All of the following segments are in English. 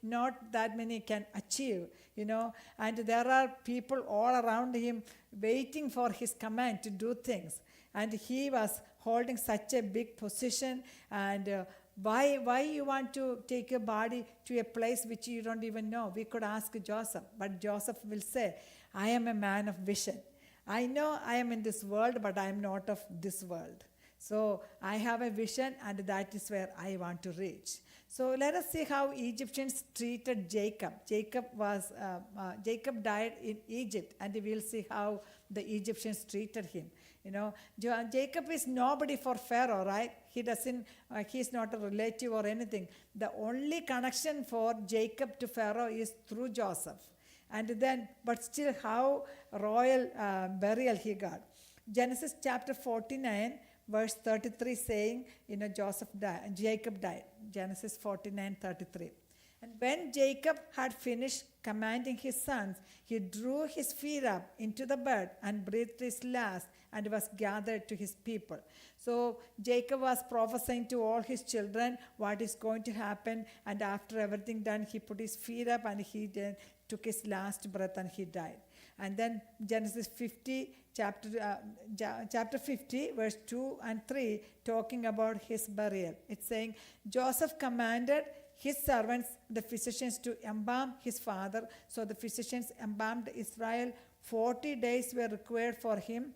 not that many can achieve, and there are people all around him waiting for his command to do things. And he was holding such a big position. And why you want to take your body to a place which you don't even know? We could ask Joseph, but Joseph will say, I am a man of vision. I know I am in this world, but I am not of this world. So I have a vision, and that is where I want to reach. So let us see how Egyptians treated Jacob. Jacob died in Egypt, and we will see how the Egyptians treated him. Jacob is nobody for Pharaoh, right? He's not a relative or anything. The only connection for Jacob to Pharaoh is through Joseph. And then, but still, how royal burial he got. Genesis chapter 49, verse 33 saying, Jacob died. Genesis 49:33. And when Jacob had finished commanding his sons, he drew his feet up into the bed and breathed his last and was gathered to his people. So Jacob was prophesying to all his children what is going to happen. And after everything done, he put his feet up and he then took his last breath and he died. And then Genesis 50, chapter 50, verse 2 and 3, talking about his burial. It's saying, Joseph commanded his servants, the physicians, to embalm his father. So the physicians embalmed Israel. 40 days were required for him.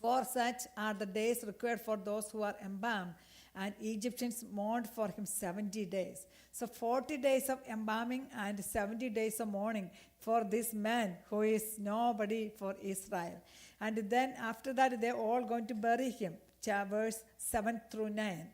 For such are the days required for those who are embalmed. And Egyptians mourned for him 70 days. So 40 days of embalming and 70 days of mourning for this man who is nobody for Israel. And then after that, they're all going to bury him. Verse 7 through 9.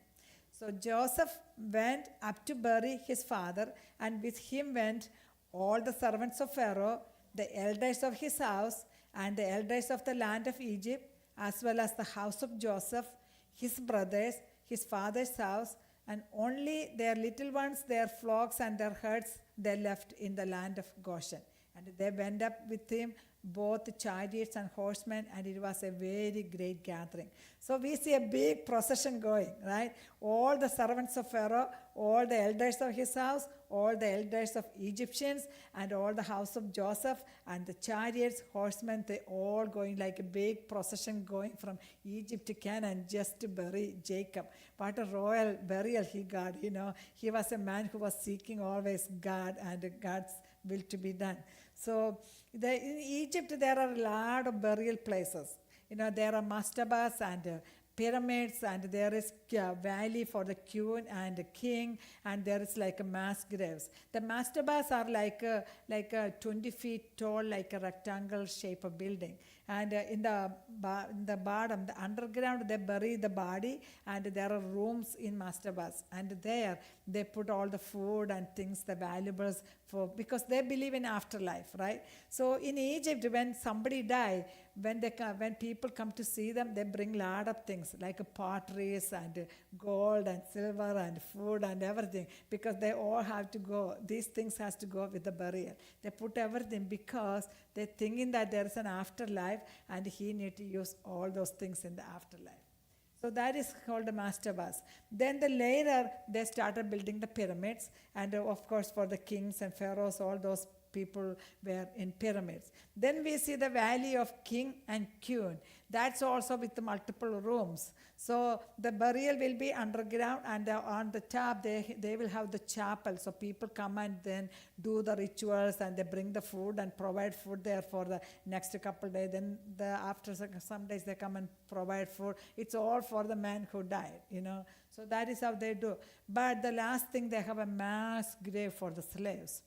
So Joseph went up to bury his father, and with him went all the servants of Pharaoh, the elders of his house, and the elders of the land of Egypt, as well as the house of Joseph, his brothers, his father's house, and only their little ones, their flocks and their herds, they left in the land of Goshen. And they went up with him, both chariots and horsemen, and it was a very great gathering. So we see a big procession going, right? All the servants of Pharaoh, all the elders of his house, all the elders of Egyptians, and all the house of Joseph, and the chariots, horsemen, they all going like a big procession going from Egypt to Canaan just to bury Jacob. What a royal burial he got, He was a man who was seeking always God and God's will to be done. So in Egypt, there are a lot of burial places. There are mastabas and pyramids, and there is a valley for the queen and the king, and there is like a mass graves. The mastabas are like a 20 feet tall, like a rectangle shape of building. And in the bottom, the underground, they bury the body, and there are rooms in mastabas. And there they put all the food and things, the valuables, because they believe in afterlife, right? So in Egypt, when somebody die, when people come to see them, they bring a lot of things like potteries and gold and silver and food and everything, because they all have to go. These things has to go with the burial. They put everything because they're thinking that there is an afterlife, and he need to use all those things in the afterlife. So that is called the mastabas. Then later they started building the pyramids, and of course for the kings and pharaohs, all those people were in pyramids. Then we see the valley of king and queen. That's also with the multiple rooms. So the burial will be underground, and on the top they will have the chapel. So people come and then do the rituals, and they bring the food and provide food there for the next couple days. Then after some days they come and provide food. It's all for the man who died, So that is how they do. But the last thing, they have a mass grave for the slaves.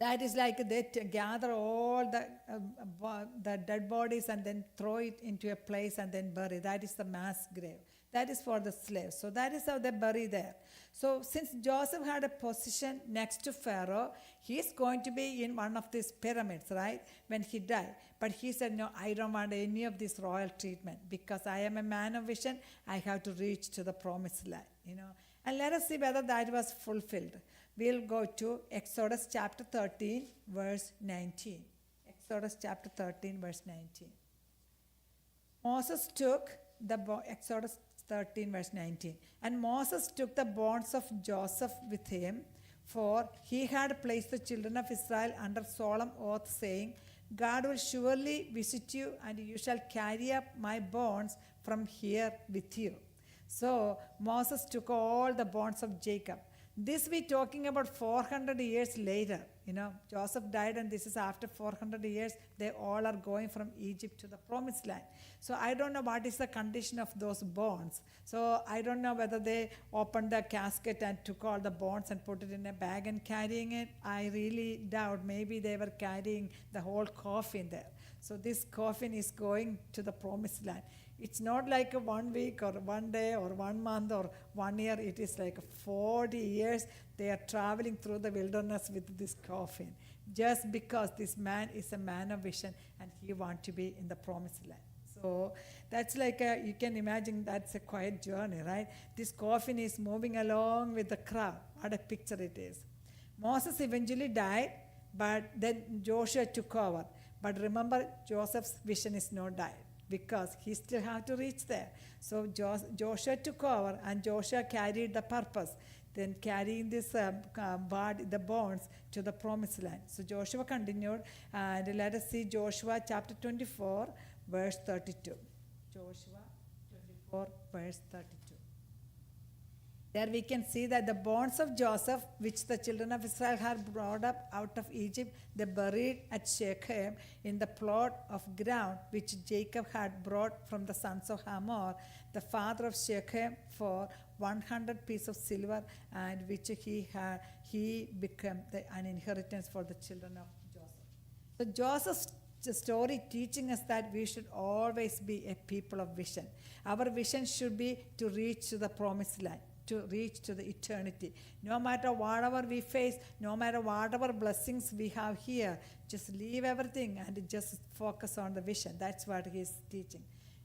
That is like they gather all the dead bodies and then throw it into a place and then bury. That is the mass grave. That is for the slaves. So that is how they bury there. So since Joseph had a position next to Pharaoh, he's going to be in one of these pyramids, right, when he died. But he said, no, I don't want any of this royal treatment, because I am a man of vision. I have to reach to the promised land, And let us see whether that was fulfilled. We'll go to Exodus chapter 13, verse 19. Exodus chapter 13, verse 19. Exodus 13, verse 19. And Moses took the bonds of Joseph with him, For he had placed the children of Israel under solemn oath, saying, God will surely visit you, and you shall carry up my bonds from here with you. So Moses took all the bonds of Jacob. This we talking about 400 years later. Joseph died, and this is after 400 years. They all are going from Egypt to the promised land. So I don't know what is the condition of those bonds. So I don't know whether they opened the casket and took all the bonds and put it in a bag and carrying it. I really doubt. Maybe they were carrying the whole coffin there. So this coffin is going to the promised land. It's not like a 1 week or 1 day or 1 month or 1 year. It is like 40 years they are traveling through the wilderness with this coffin, just because this man is a man of vision and he wants to be in the promised land. So that's like you can imagine that's a quiet journey, right? This coffin is moving along with the crowd. What a picture it is. Moses eventually died, but then Joshua took over. But remember, Joseph's vision is not died, because he still have to reach there. So Joshua took over, and Joshua carried the purpose, then carrying this the bonds to the promised land. So Joshua continued, and let us see Joshua chapter 24, verse 32. Joshua 24, verse 32. There we can see that the bonds of Joseph, which the children of Israel had brought up out of Egypt, they buried at Shechem in the plot of ground which Jacob had brought from the sons of Hamor, the father of Shechem, for 100 pieces of silver, and which he became an inheritance for the children of Joseph. So Joseph's story teaching us that we should always be a people of vision. Our vision should be to reach to the promised land, to reach to the eternity. No matter whatever we face, no matter whatever blessings we have here, just leave everything and just focus on the vision. That's what he's teaching.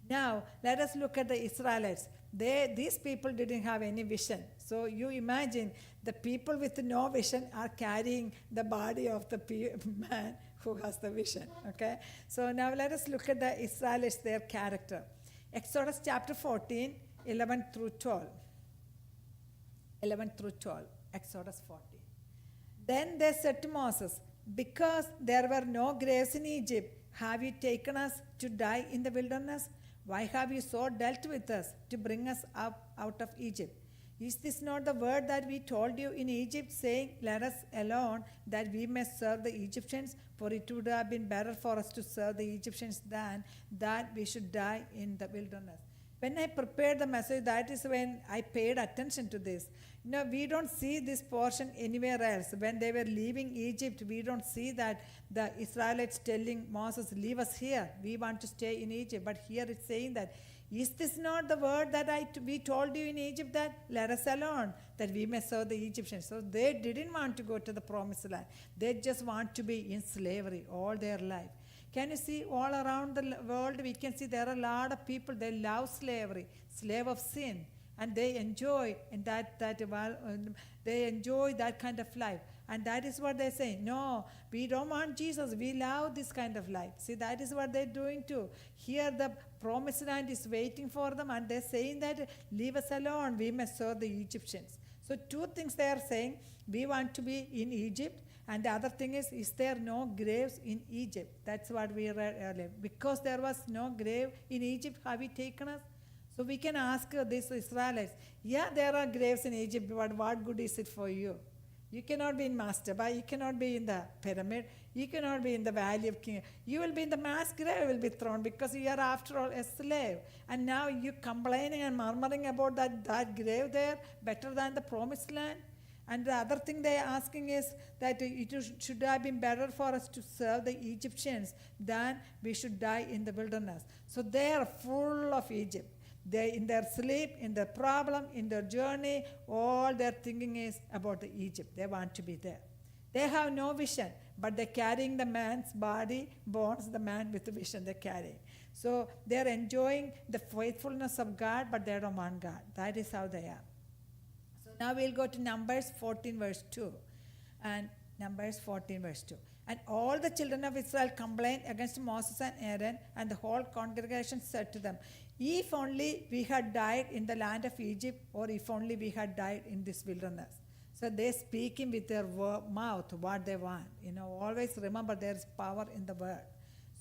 Now, let us look at the Israelites. These people didn't have any vision. So you imagine the people with no vision are carrying the body of the man who has the vision. Okay? So now let us look at the Israelites, their character. Exodus chapter 14, 11 through 12. 11 through 12, Exodus 14. Then they said to Moses, because there were no graves in Egypt, have you taken us to die in the wilderness? Why have you so dealt with us to bring us up out of Egypt? Is this not the word that we told you in Egypt, saying, let us alone, that we may serve the Egyptians? For it would have been better for us to serve the Egyptians than that we should die in the wilderness. When I prepared the message, that is when I paid attention to this. We don't see this portion anywhere else. When they were leaving Egypt, we don't see that the Israelites telling Moses, leave us here. We want to stay in Egypt. But here it's saying that, is this not the word that we told you in Egypt, that let us alone, that we may serve the Egyptians? So they didn't want to go to the promised land. They just want to be in slavery all their life. Can you see all around the world, we can see there are a lot of people, they love slavery, slave of sin, and they enjoy they enjoy that kind of life. And that is what they're saying. No, we don't want Jesus. We love this kind of life. See, that is what they're doing too. Here the promised land is waiting for them, and they're saying that, leave us alone, we may serve the Egyptians. So two things they are saying. We want to be in Egypt. And the other thing is there no graves in Egypt? That's what we read earlier. Because there was no grave in Egypt, have you taken us? So we can ask these Israelites, yeah, there are graves in Egypt, but what good is it for you? You cannot be in Mastaba, you cannot be in the pyramid, you cannot be in the valley of King. You will be in the mass grave, will be thrown, because you are after all a slave. And now you complaining and murmuring about that grave there, better than the promised land. And the other thing they are asking is that it should have been better for us to serve the Egyptians than we should die in the wilderness. So they are full of Egypt. They, in their sleep, in their problem, in their journey, all their thinking is about the Egypt. They want to be there. They have no vision, but they're carrying the man's body, bones, the man with the vision they're carrying. So they're enjoying the faithfulness of God, but they don't want God. That is how they are. Now we'll go to Numbers 14 verse 2. And Numbers 14 verse 2. And all the children of Israel complained against Moses and Aaron, and the whole congregation said to them, if only we had died in the land of Egypt, or if only we had died in this wilderness. So they speaking with their mouth what they want. Always remember there is power in the word.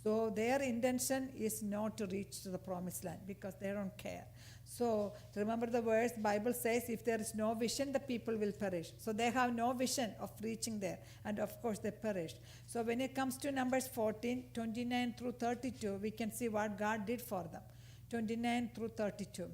So their intention is not to reach to the promised land because they don't care. So remember the verse, Bible says, if there is no vision, the people will perish. So they have no vision of reaching there. And of course they perished. So when it comes to Numbers 14, 29 through 32, we can see what God did for them. 29 through 32.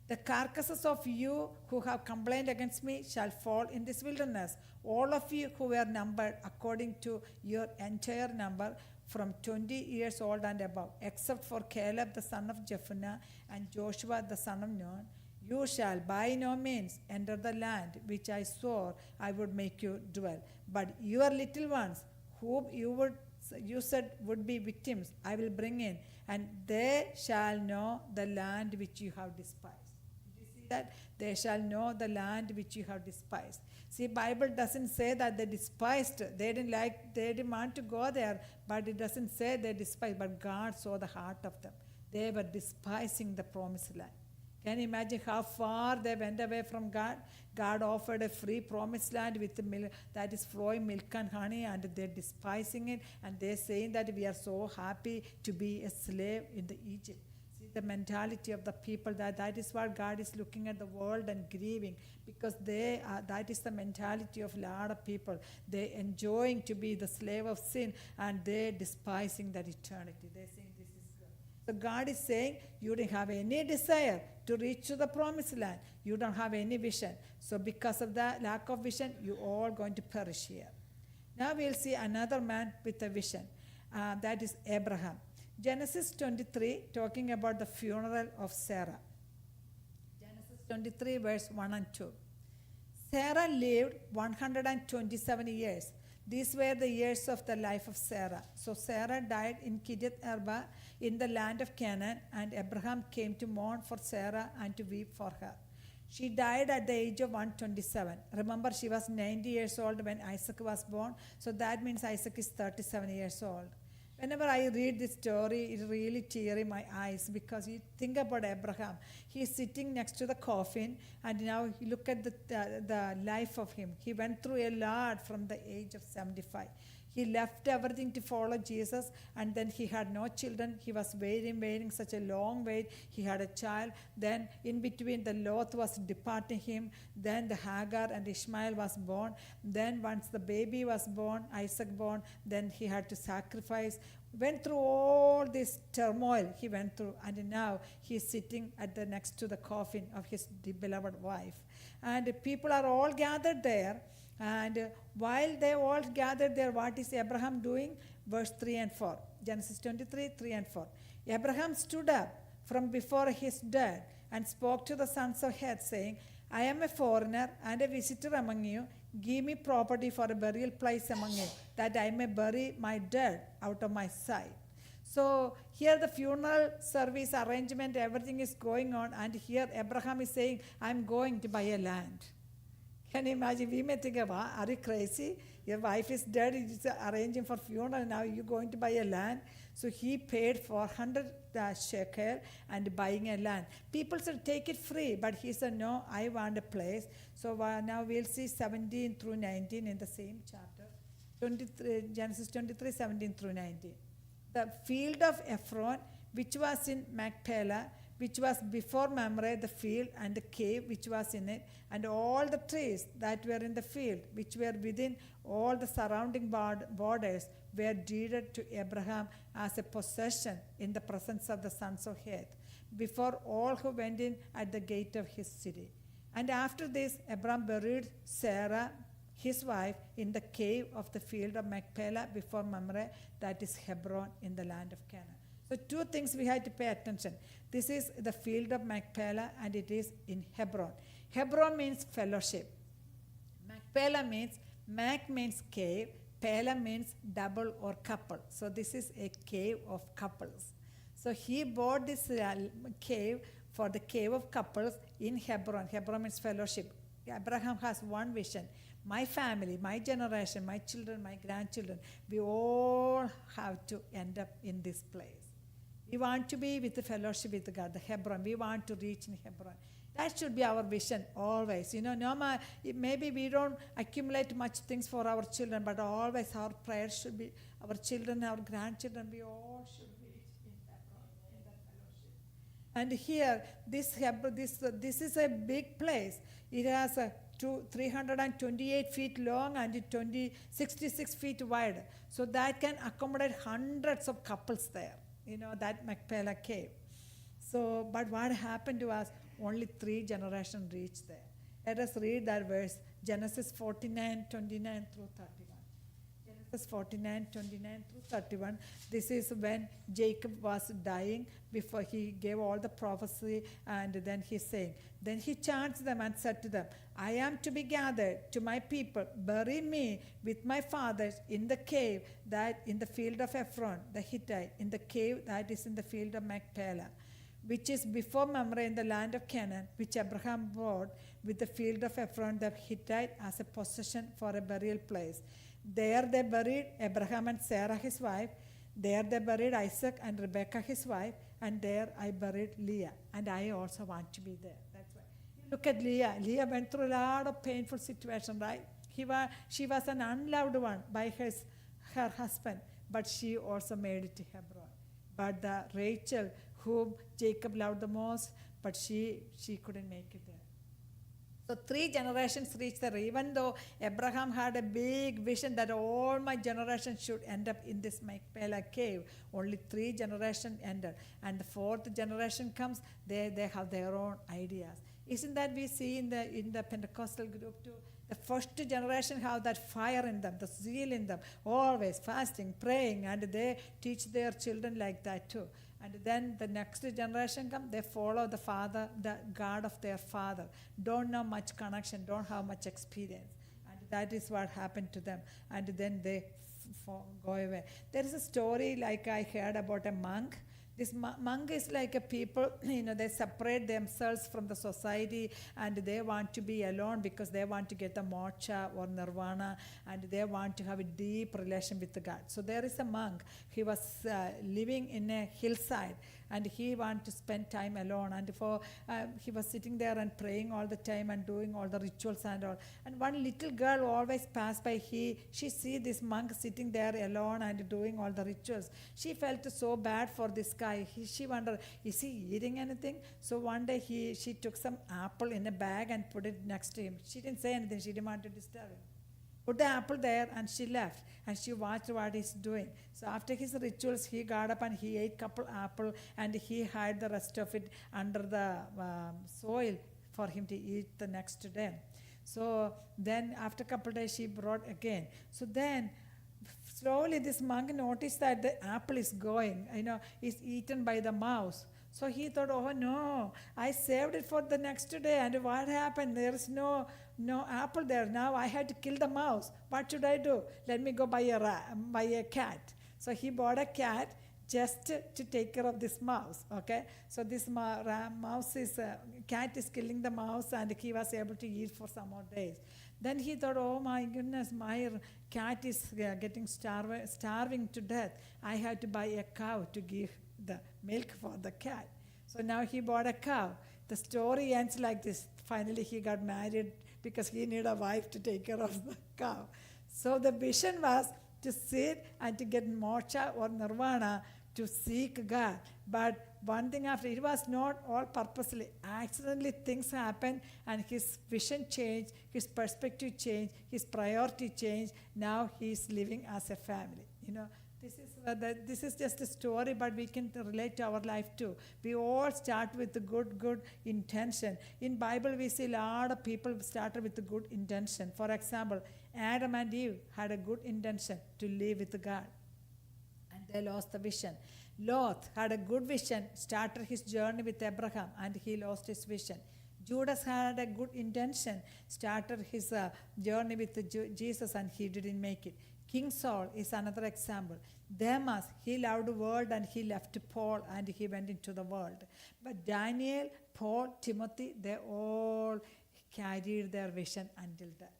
The carcasses of you who have complained against me shall fall in this wilderness. All of you who were numbered according to your entire number, from 20 years old and above, except for Caleb the son of Jephunneh and Joshua the son of Nun, you shall by no means enter the land which I swore I would make you dwell. But your little ones, whom you said would be victims, I will bring in, and they shall know the land which you have despised. That they shall know the land which you have despised. See, Bible doesn't say that they despised. They didn't want to go there, but it doesn't say they despised. But God saw the heart of them. They were despising the promised land. Can you imagine how far they went away from God? God offered a free promised land with milk that is flowing milk and honey, and they're despising it, and they're saying that we are so happy to be a slave in the Egypt. The mentality of the people, that is what God is looking at the world and grieving, because that is the mentality of a lot of people. They enjoying to be the slave of sin, and they despising that eternity. They saying this is good. So God is saying you don't have any desire to reach to the promised land. You don't have any vision. So because of that lack of vision, you all going to perish here. Now we'll see another man with a vision. That is Abraham. Genesis 23, talking about the funeral of Sarah. Genesis 23, verse 1 and 2. Sarah lived 127 years. These were the years of the life of Sarah. So Sarah died in Kiriath Arba in the land of Canaan, and Abraham came to mourn for Sarah and to weep for her. She died at the age of 127. Remember, she was 90 years old when Isaac was born. So that means Isaac is 37 years old. Whenever I read this story, it really tears my eyes, because you think about Abraham. He is sitting next to the coffin, and now you look at the life of him. He went through a lot from the age of 75. He left everything to follow Jesus, and then he had no children. He was waiting such a long wait. He had a child. Then in between, the Lot was departing him. Then the Hagar and Ishmael was born. Then once the baby was born, Isaac born, then he had to sacrifice. Went through all this turmoil he went through, and now he is sitting next to the coffin of his beloved wife. And people are all gathered there. And while they all gathered there, what is Abraham doing? Verse 3 and 4. Genesis 23, 3 and 4. Abraham stood up from before his dead and spoke to the sons of Heth, saying, I am a foreigner and a visitor among you. Give me property for a burial place among you, that I may bury my dead out of my sight. So here the funeral service arrangement, everything is going on. And here Abraham is saying, I'm going to buy a land. Can you imagine? We may think, are you crazy? Your wife is dead, it's arranging for funeral, now you're going to buy a land. So he paid 400 shekel and buying a land. People said, take it free, but he said, no, I want a place. So now we'll see 17 through 19 in the same chapter. Genesis 23, 17 through 19. The field of Ephron, which was in Machpelah, which was before Mamre, the field, and the cave which was in it, and all the trees that were in the field, which were within all the surrounding borders, were deeded to Abraham as a possession in the presence of the sons of Heth, before all who went in at the gate of his city. And after this, Abraham buried Sarah, his wife, in the cave of the field of Machpelah before Mamre, that is Hebron, in the land of Canaan. So two things we have to pay attention. This is the field of Machpelah, and it is in Hebron. Hebron means fellowship. Machpelah means, Mach means cave, Pelah means double or couple. So this is a cave of couples. So he bought this cave for the cave of couples in Hebron. Hebron means fellowship. Abraham has one vision. My family, my generation, my children, my grandchildren, we all have to end up in this place. We want to be with the fellowship with God, the Hebron. We want to reach in Hebron. That should be our vision always. Maybe we don't accumulate much things for our children, but always our prayers should be our children, our grandchildren, we all should be in that fellowship. And here, this is a big place. It has 328 feet long and 66 feet wide. So that can accommodate hundreds of couples there, that Machpelah cave. So, but what happened to us? Only 3 generations reached there. Let us read that verse, Genesis 49, 29 through 31. Genesis 49, 29 through 31. This is when Jacob was dying, before he gave all the prophecy, and then he's saying, then he charged them and said to them, I am to be gathered to my people. Bury me with my fathers in the cave that in the field of Ephron the Hittite, in the cave that is in the field of Machpelah, which is before Mamre in the land of Canaan, which Abraham bought with the field of Ephron the Hittite as a possession for a burial place. There they buried Abraham and Sarah his wife. There they buried Isaac and Rebekah his wife. And there I buried Leah. And I also want to be there. That's why. Look at Leah. Leah went through a lot of painful situations, right? She was an unloved one by her husband, but she also made it to Hebron. But the Rachel, whom Jacob loved the most, but she couldn't make it there. So 3 generations reached there. Even though Abraham had a big vision that all my generations should end up in this Machpelah cave, only 3 generations ended. And the 4th generation comes, they have their own ideas. Isn't that we see in the Pentecostal group too? The first generation have that fire in them, the zeal in them, always fasting, praying, and they teach their children like that too. And then the next generation come, they follow the father, the God of their father. Don't know much connection, don't have much experience. And that is what happened to them. And then they go away. There is a story like I heard about a monk. This monk is like a people, they separate themselves from the society and they want to be alone because they want to get the moksha or nirvana and they want to have a deep relation with God. So there is a monk. He was living in a hillside and he wanted to spend time alone. And he was sitting there and praying all the time and doing all the rituals and all. And one little girl always passed by. She see this monk sitting there alone and doing all the rituals. She felt so bad for this guy. She wondered, is he eating anything? So one day she took some apple in a bag and put it next to him. She didn't say anything. She didn't want to disturb him. Put the apple there and she left and she watched what he's doing. So after his rituals, he got up and he ate couple apple and he hid the rest of it under the soil for him to eat the next day. So then after a couple days, she brought again. So then slowly this monk noticed that the apple is going, is eaten by the mouse. So he thought, oh no, I saved it for the next day and what happened? There is no apple there. Now I had to kill the mouse. What should I do? Let me go buy a cat. So he bought a cat just to take care of this mouse, okay? So this cat is killing the mouse and he was able to eat for some more days. Then he thought, oh my goodness, my cat is getting starving to death. I had to buy a cow to give the milk for the cat. So now he bought a cow. The story ends like this. Finally he got married because he needed a wife to take care of the cow. So the vision was to sit and to get moksha or nirvana, to seek God. But one thing after, it was not all purposely. Accidentally things happened and his vision changed, his perspective changed, his priority changed. Now he is living as a family. This is just a story, but we can relate to our life too. We all start with the good intention. In Bible, we see a lot of people started with the good intention. For example, Adam and Eve had a good intention to live with God, and they lost the vision. Lot had a good vision, started his journey with Abraham, and he lost his vision. Judas had a good intention, started his journey with Jesus, and he didn't make it. King Saul is another example. Demas, he loved the world and he left Paul and he went into the world. But Daniel, Paul, Timothy, they all carried their vision until death.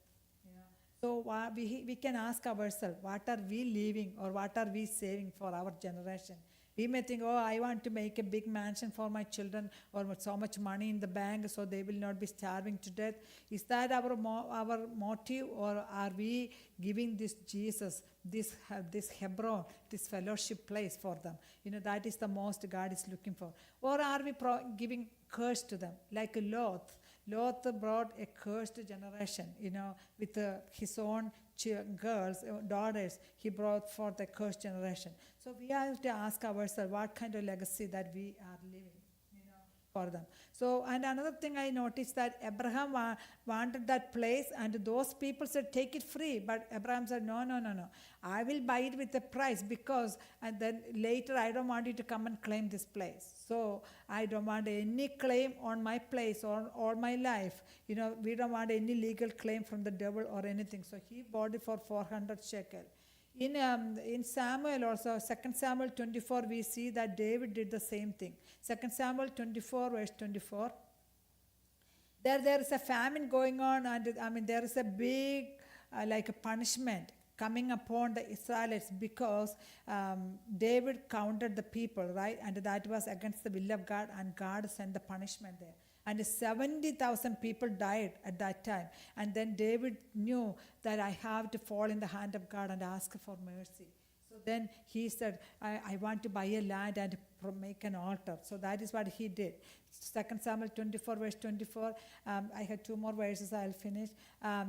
So we can ask ourselves, what are we leaving or what are we saving for our generation? We may think, oh, I want to make a big mansion for my children or with so much money in the bank so they will not be starving to death. Is that our motive, or are we giving this Jesus, this Hebron, this fellowship place for them? That is the most God is looking for. Or are we giving curse to them, like Lot? Lot brought a cursed generation, with his own girls, daughters. He brought forth a cursed generation. So we have to ask ourselves what kind of legacy that we are living, for them. So, and another thing I noticed that Abraham wanted that place, and those people said, take it free. But Abraham said, no. I will buy it with a price, because, and then later I don't want you to come and claim this place. So I don't want any claim on my place or all my life. We don't want any legal claim from the devil or anything. So he bought it for 400 shekel. In Samuel also, 2 Samuel 24, we see that David did the same thing. 2 Samuel 24, verse 24. There is a famine going on, and there is a big, like a punishment coming upon the Israelites, because David counted the people, right? And that was against the will of God, and God sent the punishment there. And 70,000 people died at that time. And then David knew that I have to fall in the hand of God and ask for mercy. So then he said, I want to buy a land and make an altar. So that is what he did. 2 Samuel 24, verse 24. I have two more verses, I'll finish.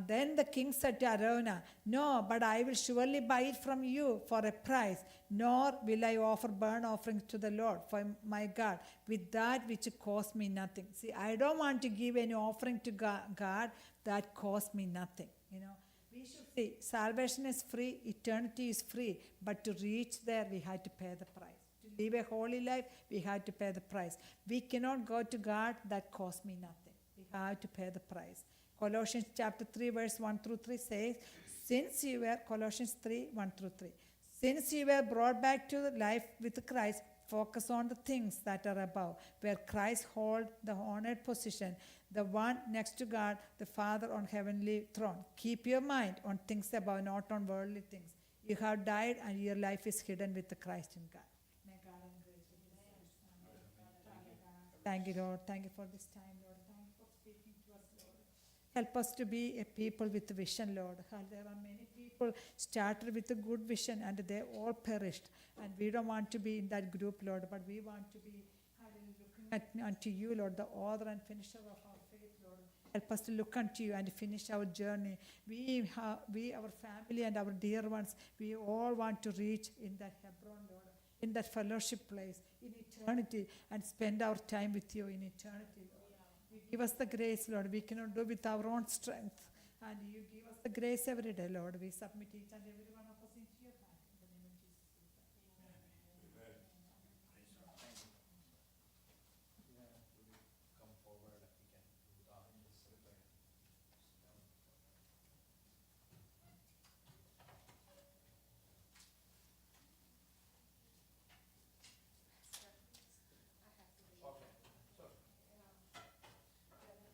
Then the king said to Araunah, no, but I will surely buy it from you for a price, nor will I offer burnt offerings to the Lord, for my God, with that which cost me nothing. See, I don't want to give any offering to God that cost me nothing, We should see, salvation is free, eternity is free, but to reach there, we had to pay the price. To live a holy life, we had to pay the price. We cannot go to God, that cost me nothing. We have to pay the price. Colossians chapter 3, verse 1 through 3 says, Colossians 3, 1 through 3. Since you were brought back to life with Christ, focus on the things that are above, where Christ holds the honored position, the one next to God, the Father on heavenly throne. Keep your mind on things above, not on worldly things. You have died, and your life is hidden with the Christ in God. May God and grace be with us. Thank you, Lord. Thank you for this time, Lord. Thank you for speaking to us, Lord. Help us to be a people with vision, Lord. There are many people started with a good vision, and they all perished. And we don't want to be in that group, Lord, but we want to be looking unto you, Lord, the author and finisher of our faith, Lord. Help us to look unto you and finish our journey. We, our family and our dear ones, we all want to reach in that Hebron, Lord, in that fellowship place, in eternity, and spend our time with you in eternity, Lord. You give us the grace, Lord. We cannot do with our own strength. And you give us the grace every day, Lord. We submit each and every one of us into your hands.